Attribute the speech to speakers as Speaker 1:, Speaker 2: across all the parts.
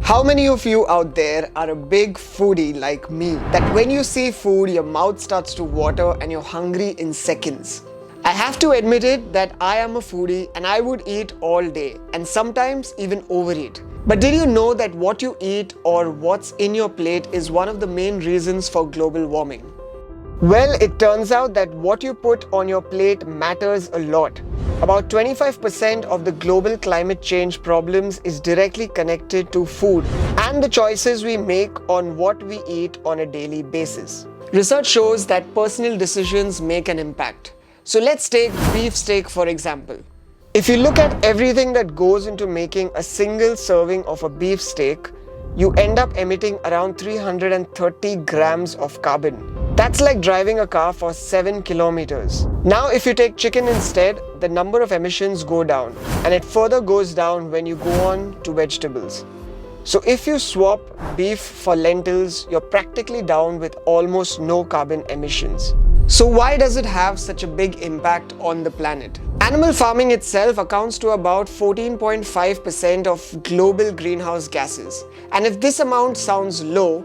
Speaker 1: How many of you out there are a big foodie like me, that when you see food, your mouth starts to water and you're hungry in seconds? I have to admit it that I am a foodie and I would eat all day and sometimes even overeat. But did you know that what you eat or what's in your plate is one of the main reasons for global warming? Well, it turns out that what you put on your plate matters a lot. About 25% of the global climate change problems is directly connected to food and the choices we make on what we eat on a daily basis. Research shows that personal decisions make an impact. So let's take beef steak for example. If you look at everything that goes into making a single serving of a beef steak, you end up emitting around 330 grams of carbon. That's like driving a car for 7 kilometers. Now, if you take chicken instead, the number of emissions go down, and it further goes down when you go on to vegetables. So if you swap beef for lentils, you're practically down with almost no carbon emissions. So why does it have such a big impact on the planet? Animal farming itself accounts to about 14.5% of global greenhouse gases. And if this amount sounds low,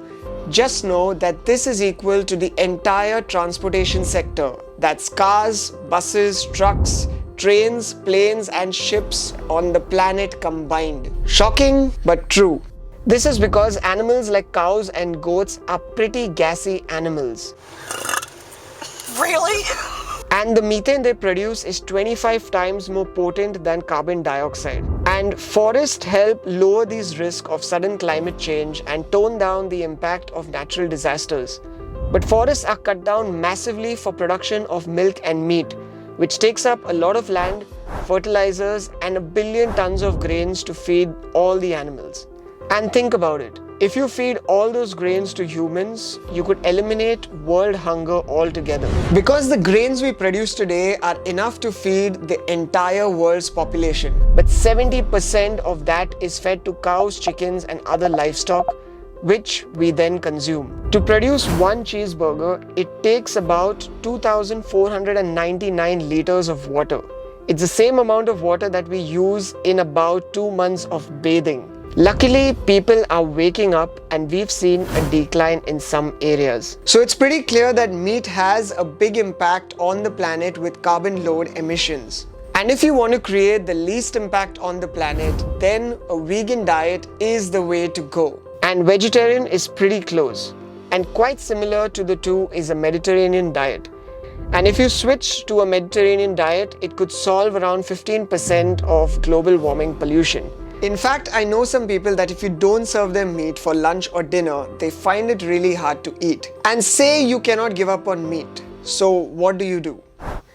Speaker 1: just know that this is equal to the entire transportation sector. That's cars, buses, trucks, trains, planes and ships on the planet combined. Shocking but true. This is because animals like cows and goats are pretty gassy animals.
Speaker 2: Really?
Speaker 1: And the methane they produce is 25 times more potent than carbon dioxide. And forests help lower these risks of sudden climate change and tone down the impact of natural disasters. But forests are cut down massively for production of milk and meat, which takes up a lot of land, fertilizers, and 1 billion tons of grains to feed all the animals. And think about it. If you feed all those grains to humans, you could eliminate world hunger altogether. Because the grains we produce today are enough to feed the entire world's population. But 70% of that is fed to cows, chickens, and other livestock, which we then consume. To produce one cheeseburger, it takes about 2,499 liters of water. It's the same amount of water that we use in about 2 months of bathing. Luckily, people are waking up and we've seen a decline in some areas. So it's pretty clear that meat has a big impact on the planet with carbon load emissions. And if you want to create the least impact on the planet, then a vegan diet is the way to go. And vegetarian is pretty close. And quite similar to the two is a Mediterranean diet. And if you switch to a Mediterranean diet, it could solve around 15% of global warming pollution. In fact, I know some people that if you don't serve them meat for lunch or dinner, they find it really hard to eat. And say you cannot give up on meat. So what do?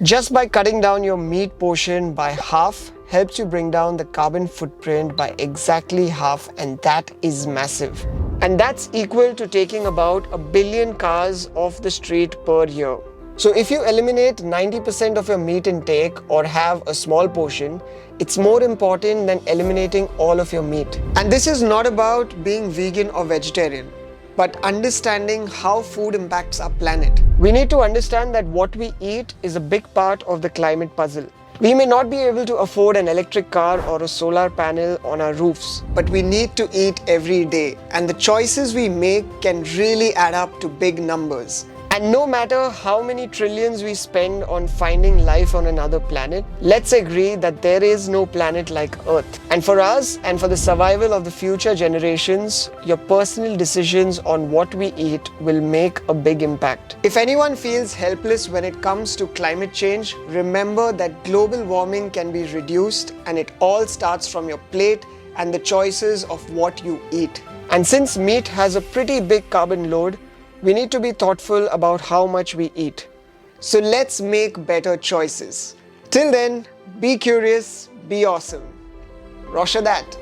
Speaker 1: Just by cutting down your meat portion by half helps you bring down the carbon footprint by exactly half, and that is massive. And that's equal to taking about 1 billion cars off the street per year. So if you eliminate 90% of your meat intake or have a small portion, it's more important than eliminating all of your meat. And this is not about being vegan or vegetarian, but understanding how food impacts our planet. We need to understand that what we eat is a big part of the climate puzzle. We may not be able to afford an electric car or a solar panel on our roofs, but we need to eat every day. And the choices we make can really add up to big numbers. And no matter how many trillions we spend on finding life on another planet, let's agree that there is no planet like Earth. And for us and for the survival of the future generations, your personal decisions on what we eat will make a big impact. If anyone feels helpless when it comes to climate change, remember that global warming can be reduced, and it all starts from your plate and the choices of what you eat. And since meat has a pretty big carbon load, we need to be thoughtful about how much we eat. So let's make better choices. Till then, be curious, be awesome. Rosha that.